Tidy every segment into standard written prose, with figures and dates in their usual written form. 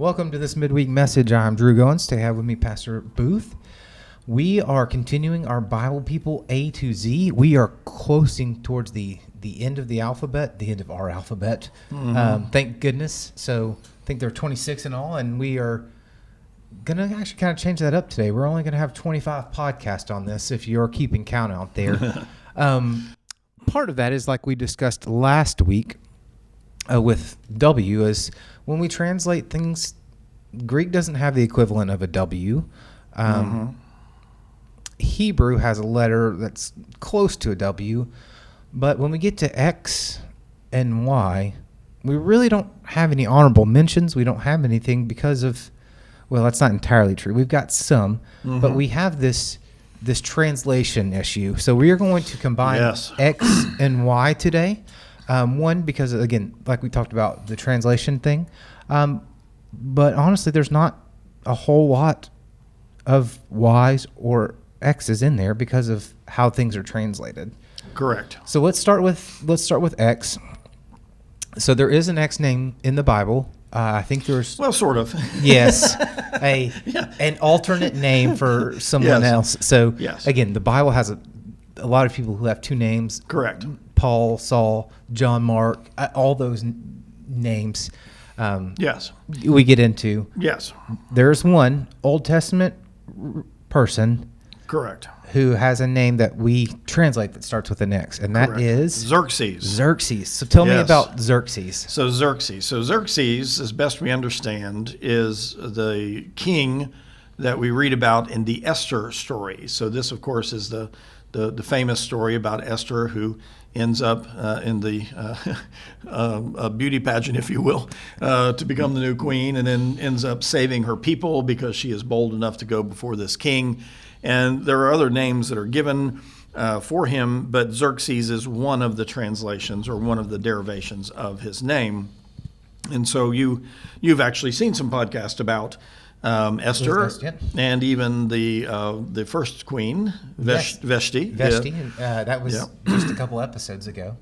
Welcome to this midweek message. I'm Drew Goins. Today I have with me Pastor Booth. We are continuing our Bible People A to Z. We are closing towards the end of the alphabet, the end of our alphabet. Thank goodness. So I think there are 26 in all, and we are going to actually kind of change that up today. We're only going to have 25 podcasts on this if you're keeping count out there. Part of that is like we discussed last week with W is when we translate things, Greek doesn't have the equivalent of a W. Hebrew has a letter that's close to a W, but when we get to X and Y, we really don't have any honorable mentions. We don't have anything because of, well, that's not entirely true. We've got some, but we have this translation issue. So we are going to combine X and Y today. One, because, again, like we talked about, the translation thing. But honestly, there's not a whole lot of Y's or X's in there because of how things are translated. Correct. So let's start with X. So there is an X name in the Bible. I think there's... Well, sort of. Yes. An alternate name for someone else. So, again, the Bible has a lot of people who have two names. Correct. Paul, Saul, John, Mark, all those names. We get into. Yes. There's one Old Testament person. Correct. Who has a name that we translate that starts with an X, and that is Xerxes. Xerxes. So tell me about Xerxes. So Xerxes, as best we understand, is the king that we read about in the Esther story. So this, of course, is the famous story about Esther, who ends up in the a beauty pageant, if you will, to become the new queen, and then ends up saving her people because she is bold enough to go before this king. And there are other names that are given for him, but Xerxes is one of the translations or one of the derivations of his name. And so you've actually seen some podcasts about Esther, and even the first queen, Vashti. That was just a couple episodes ago.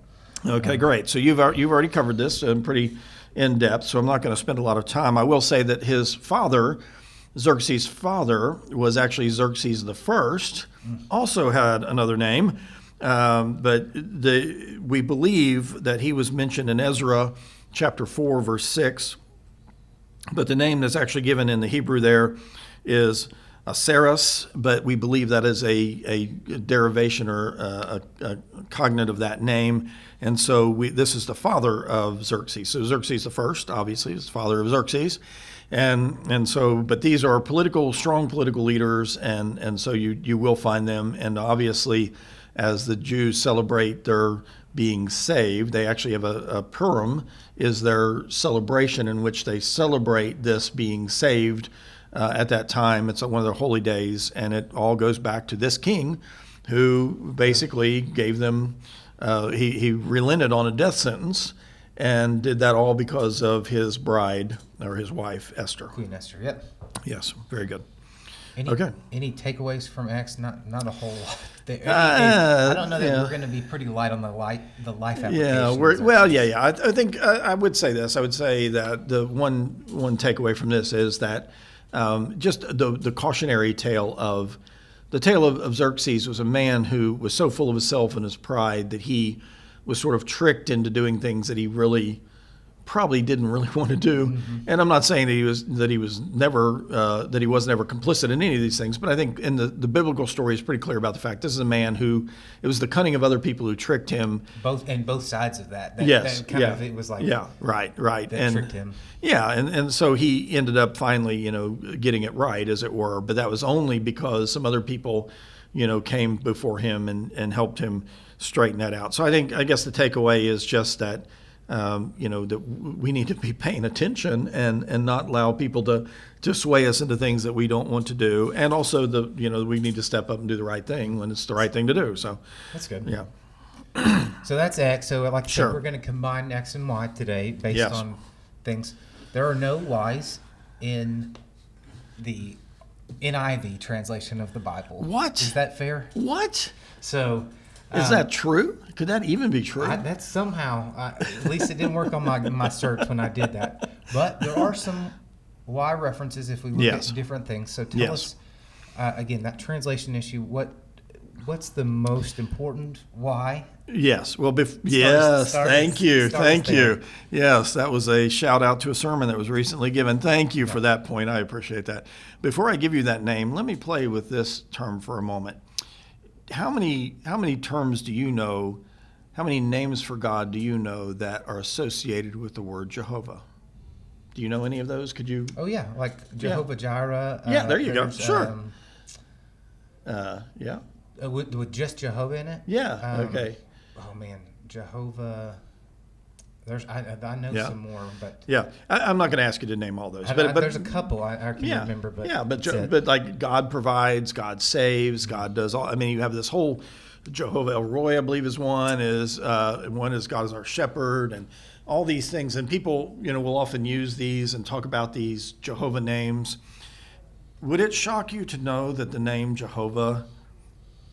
Okay, great. So you've already covered this pretty in depth. So I'm not going to spend a lot of time. I will say that his father, Xerxes' father, was actually Xerxes the First. Also had another name, but we believe that he was mentioned in Ezra chapter 4, verse 6. But the name that's actually given in the Hebrew there is Asaras, but we believe that is a derivation or a cognate of that name. And so this is the father of Xerxes. So Xerxes the First, obviously, is the father of Xerxes. And so, but these are strong political leaders, and so you will find them. And obviously, as the Jews celebrate their being saved, they actually have a Purim, is their celebration in which they celebrate this being saved at that time. It's one of their holy days, and it all goes back to this king who basically gave them, he relented on a death sentence, and did that all because of his bride, or his wife, Esther. Queen Esther, yep. Yes, very good. Any takeaways from X? Not a whole lot. I don't know that we're going to be pretty light on the life applications. I think I would say this. I would say that the one takeaway from this is that just the cautionary tale of Xerxes was a man who was so full of himself and his pride that he was sort of tricked into doing things that he probably didn't really want to do. And I'm not saying that he was never complicit in any of these things, but I think in the biblical story is pretty clear about the fact this is a man who, it was the cunning of other people who tricked him. Both sides of that. It was like right. That tricked him. Yeah, and so he ended up finally, getting it right, as it were. But that was only because some other people, came before him and helped him straighten that out. So I guess the takeaway is just that. That we need to be paying attention and not allow people to sway us into things that we don't want to do. And also we need to step up and do the right thing when it's the right thing to do. So that's good. Yeah. So that's X. So like I said, we're going to combine X and Y today based on things. There are no Y's in the NIV translation of the Bible. What? Is that fair? What? So... Is that true? Could that even be true? That's somehow, at least it didn't work on my search when I did that. But there are some Y references if we look Yes. at different things. So tell Yes. us, again, that translation issue, what's the most important Y? Yes. Well, Start thank you. start Thank there. you. Yes, that was a shout out to a sermon that was recently given. Thank you for that point. I appreciate that. Before I give you that name, let me play with this term for a moment. How many terms do you know? How many names for God do you know that are associated with the word Jehovah? Do you know any of those? Could you? Oh, yeah, like Jehovah Jireh. Yeah, there you go. there's, Sure. Yeah. With just Jehovah in it? Yeah. Okay. Oh, man, Jehovah. I know Yeah. some more, but Yeah. I'm not going to ask you to name all those, but there's a couple I can yeah, remember. But yeah, but that's it. but like God provides, God saves, God does all. I mean, you have this whole Jehovah El Roy, I believe, is one. One is God is our shepherd, and all these things. And people, will often use these and talk about these Jehovah names. Would it shock you to know that the name Jehovah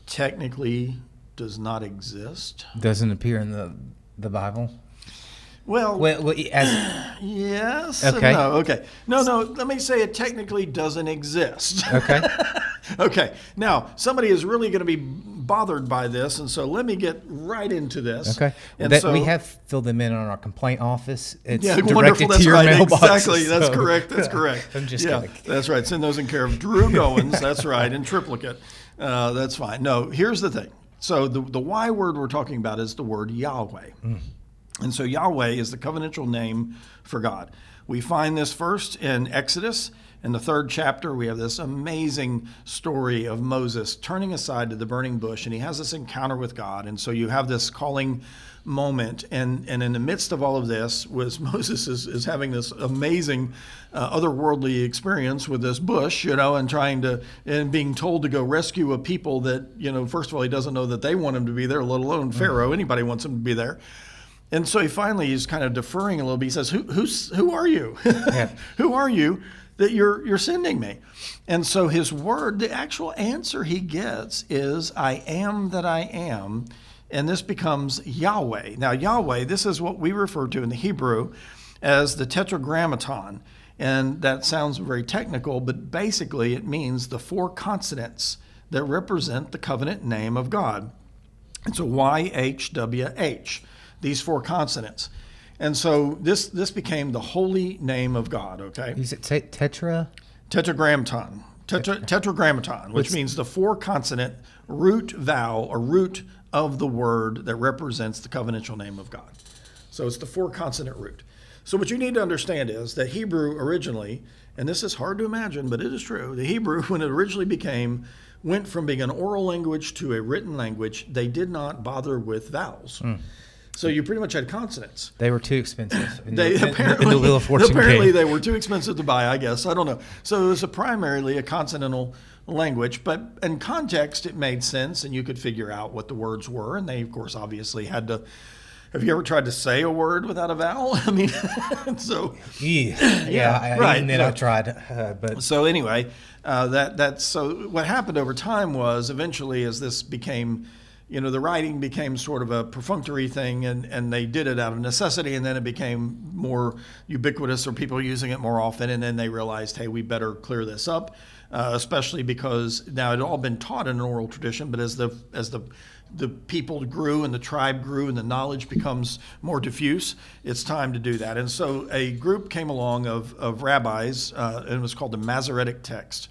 technically does not exist? Doesn't appear in the Bible. Well, As yes. Okay. No. Okay. No. Let me say it technically doesn't exist. okay, Okay. Now, somebody is really going to be bothered by this, and so let me get right into this. okay. And That, so we have filled them in on our complaint office. It's yeah, directed wonderful. to That's your right. mailbox. Exactly. That's so- correct. That's correct. I'm just yeah, kidding. that's right. Send those in care of Drew Goins. That's right, in triplicate. That's fine. No, here's the thing. So the Y word we're talking about is the word Yahweh. And so Yahweh is the covenantal name for God. We find this first in Exodus. In the 3rd chapter, we have this amazing story of Moses turning aside to the burning bush, and he has this encounter with God. And so you have this calling moment. And in the midst of all of this, Moses is having this amazing otherworldly experience with this bush, and being told to go rescue a people that, first of all, he doesn't know that they want him to be there, let alone Pharaoh. Anybody wants him to be there. And so he's kind of deferring a little bit. He says, who are you? Yeah. Who are you that you're sending me? And so his word, the actual answer he gets is, I am that I am. And this becomes Yahweh. Now, Yahweh, this is what we refer to in the Hebrew as the tetragrammaton. And that sounds very technical, but basically it means the 4 consonants that represent the covenant name of God. It's a YHWH. These 4 consonants. And so this became the holy name of God, okay? Is it tetra? Tetragrammaton. Tetragrammaton, which means the 4 consonant root vowel or root of the word that represents the covenantal name of God. So it's the 4 consonant root. So what you need to understand is that Hebrew originally, and this is hard to imagine, but it is true, the Hebrew, when it originally went from being an oral language to a written language, they did not bother with vowels. So you pretty much had consonants. They were too expensive. Apparently, in the Wheel of Fortune game. they were too expensive to buy, I guess. I don't know. So it was primarily a consonantal language, but in context, it made sense, and you could figure out what the words were. And they, of course, obviously had to. Have you ever tried to say a word without a vowel? I mean, so Right. Even then, I tried, but so anyway, that's so. What happened over time was eventually, as this became. The writing became sort of a perfunctory thing, and they did it out of necessity, and then it became more ubiquitous, or people using it more often, and then they realized, hey, we better clear this up, especially because now it had all been taught in an oral tradition, but as the people grew and the tribe grew and the knowledge becomes more diffuse, it's time to do that. And so a group came along of rabbis, and it was called the Masoretic text.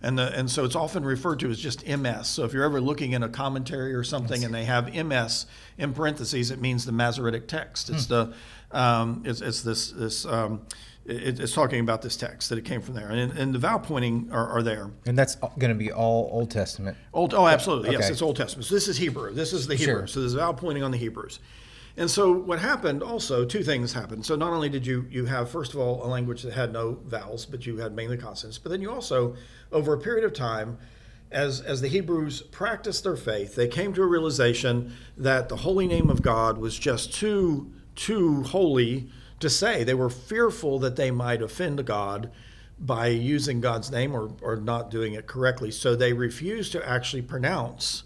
And so it's often referred to as just MS. So if you're ever looking in a commentary or something and they have MS in parentheses, it means the Masoretic text. It's it's talking about this text that it came from there, and the vowel pointing are there. and that's going to be all Old Testament. Absolutely, yes, Okay. it's Old Testament. So this is Hebrew. This is the Hebrew. Sure. So there's vowel pointing on the Hebrews. And so what happened also, 2 things happened. So not only did you have, first of all, a language that had no vowels, but you had mainly consonants, but then you also, over a period of time, as the Hebrews practiced their faith, they came to a realization that the holy name of God was just too holy to say. They were fearful that they might offend God by using God's name or not doing it correctly. So they refused to actually pronounce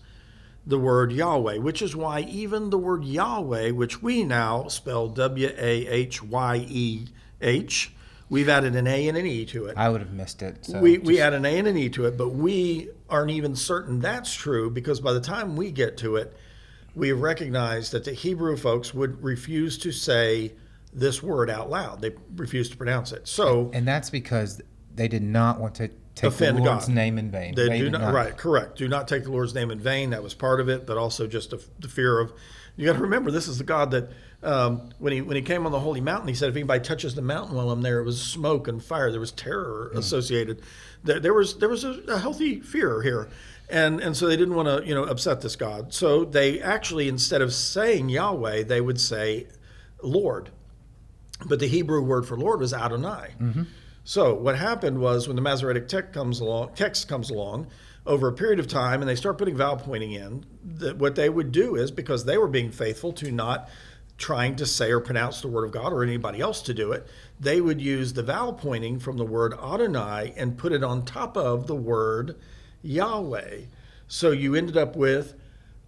the word Yahweh, which is why even the word Yahweh, which we now spell Wahyyeh, We've added an A and an E to it. I would have missed it. So We add an A and an E to it, but we aren't even certain that's true because by the time we get to it, we recognize that the Hebrew folks would refuse to say this word out loud. They refuse to pronounce it. So, and that's because they did not want to take the offend Lord's God. name in vain. They They do did not, right, correct. Do not take the Lord's name in vain. That was part of it, but also just the fear of. You got to remember, this is the God that when he came on the holy mountain, he said, if anybody touches the mountain while I'm there, it was smoke and fire. There was terror associated. There was a healthy fear here, and so they didn't want to upset this God. So they actually, instead of saying Yahweh, they would say Lord, but the Hebrew word for Lord was Adonai. Mm-hmm. So what happened was when the Masoretic text comes along over a period of time, and they start putting vowel pointing in, that what they would do is, because they were being faithful to not trying to say or pronounce the word of God or anybody else to do it, they would use the vowel pointing from the word Adonai and put it on top of the word Yahweh. So you ended up with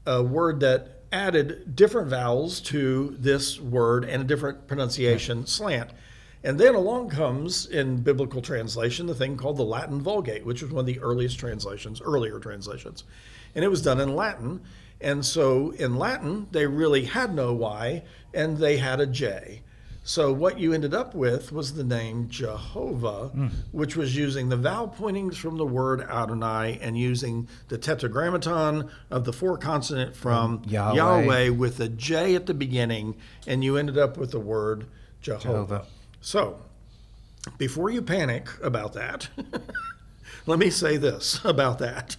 a word that added different vowels to this word and a different pronunciation slant. And then along comes, in biblical translation, the thing called the Latin Vulgate, which was one of the earlier translations. And it was done in Latin. And so in Latin, they really had no Y, and they had a J. So what you ended up with was the name Jehovah, which was using the vowel pointings from the word Adonai and using the tetragrammaton of the four consonant from Yahweh with a J at the beginning, and you ended up with the word Jehovah. So, before you panic about that, let me say this about that,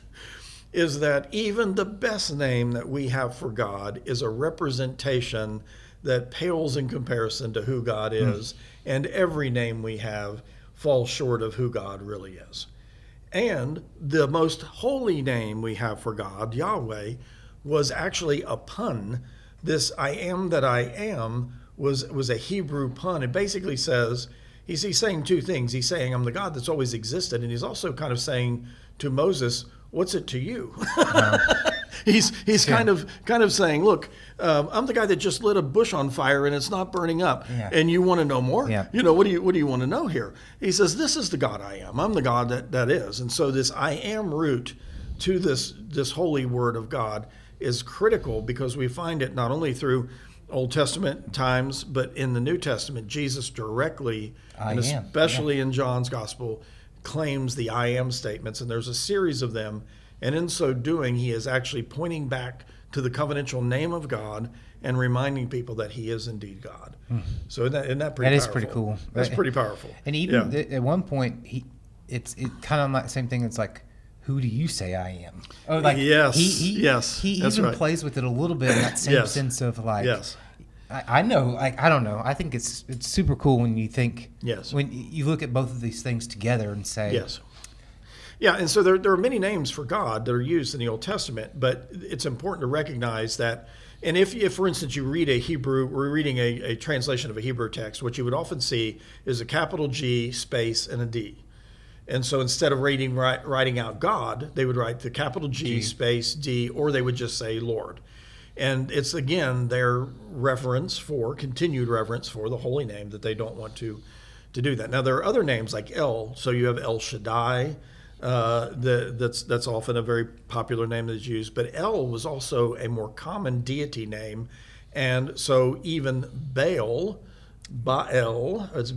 is that even the best name that we have for God is a representation that pales in comparison to who God is, and every name we have falls short of who God really is. And the most holy name we have for God, Yahweh, was actually a pun. This I am that I am was a Hebrew pun. It basically says, he's saying two things. He's saying, I'm the God that's always existed, and he's also kind of saying to Moses, what's it to you? He's kind of saying, look, I'm the guy that just lit a bush on fire and it's not burning up, and you want to know more? Yeah. What do you want to know here? He says, this is the God I am. I'm the God that is. And so this I am root to this holy word of God is critical, because we find it not only through Old Testament times, but in the New Testament, Jesus directly, especially in John's Gospel, claims the I am statements, and there's a series of them. And in so doing, he is actually pointing back to the covenantal name of God and reminding people that he is indeed God. So isn't that pretty powerful? That is pretty cool. That's pretty powerful. And even at one point, it's kind of like the same thing. It's like, who do you say I am? Oh, like yes, he even right. plays with it a little bit in that same sense of like, I know, like, I don't know. I think it's super cool when you think, when you look at both of these things together and say, Yeah, and so there are many names for God that are used in the Old Testament, but it's important to recognize that. And if for instance, you read we're reading a translation of a Hebrew text, what you would often see is a capital G space and a D. And so instead of writing out God, they would write the capital G space D, or they would just say Lord. And it's, again, their continued reverence for the holy name, that they don't want to do that. Now, there are other names like El. So you have El Shaddai. That's often a very popular name that's used. But El was also a more common deity name. And so even Baal was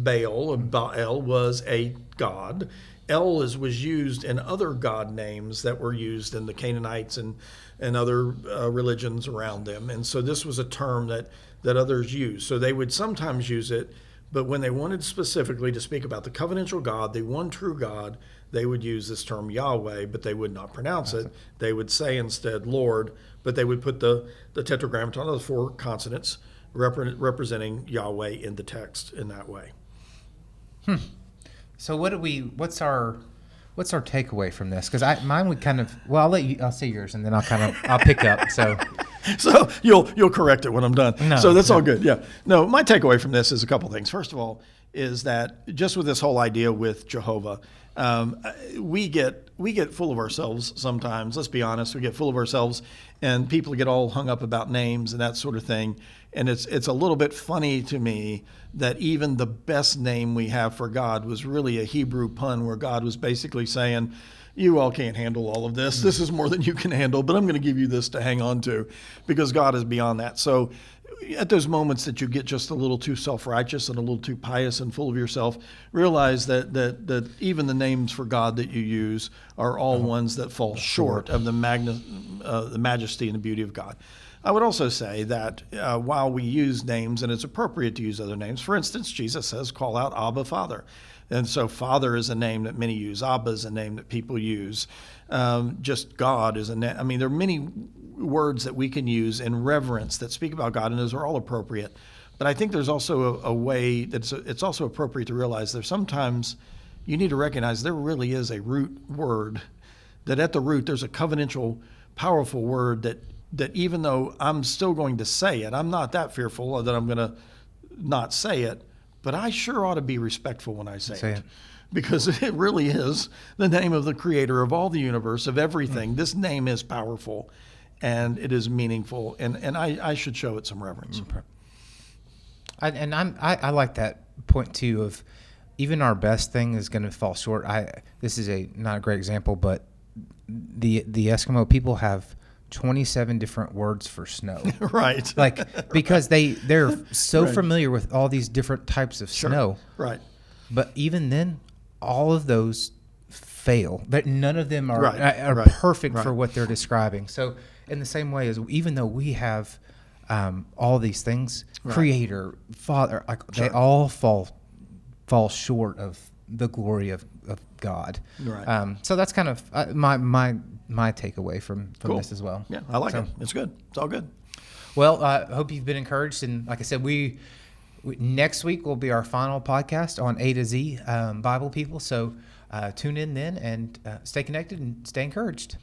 a god. El was used in other god names that were used in the Canaanites and other religions around them. And so this was a term that others used. So they would sometimes use it, but when they wanted specifically to speak about the covenantal God, the one true God, they would use this term Yahweh, but they would not pronounce it. They would say instead Lord, but they would put the tetragrammaton of the four consonants representing Yahweh in the text in that way. So what's our takeaway from this? Because mine would kind of, well, I'll say yours, and then I'll pick up. So you'll correct it when I'm done. No, so that's all good. Yeah. No, my takeaway from this is a couple things. First of all, is that just with this whole idea with Jehovah, we get full of ourselves sometimes. Let's be honest. We get full of ourselves, and people get all hung up about names and that sort of thing. And it's a little bit funny to me that even the best name we have for God was really a Hebrew pun, where God was basically saying, you all can't handle all of this. This is more than you can handle, but I'm going to give you this to hang on to, because God is beyond that. So at those moments that you get just a little too self-righteous and a little too pious and full of yourself, realize that even the names for God that you use are all ones that fall short of the majesty and the beauty of God. I would also say that while we use names, and it's appropriate to use other names, for instance, Jesus says, call out Abba, Father. And so Father is a name that many use. Abba is a name that people use. Just God is a name. I mean, there are many words that we can use in reverence that speak about God, and those are all appropriate. But I think there's also a way that it's also appropriate to realize that sometimes you need to recognize there really is a root word, that at the root there's a covenantal, powerful word that even though I'm still going to say it, I'm not that fearful that I'm going to not say it, but I sure ought to be respectful when I say it. Because it really is the name of the creator of all the universe, of everything. This name is powerful, and it is meaningful, and I should show it some reverence. I like that point too, of even our best thing is going to fall short. This is not a great example, but the Eskimo people have 27 different words for snow. Right. Like, because they're so familiar with all these different types of snow. Right. But even then, all of those fail. That none of them are perfect for what they're describing. So in the same way as, even though we have all these things, Creator, Father, they all fall short of the glory of God. Right. So that's kind of my takeaway from this as well. Yeah, I like it. It's good. It's all good. Well, I hope you've been encouraged. And like I said, we next week will be our final podcast on A to Z Bible people. So tune in then, and stay connected and stay encouraged.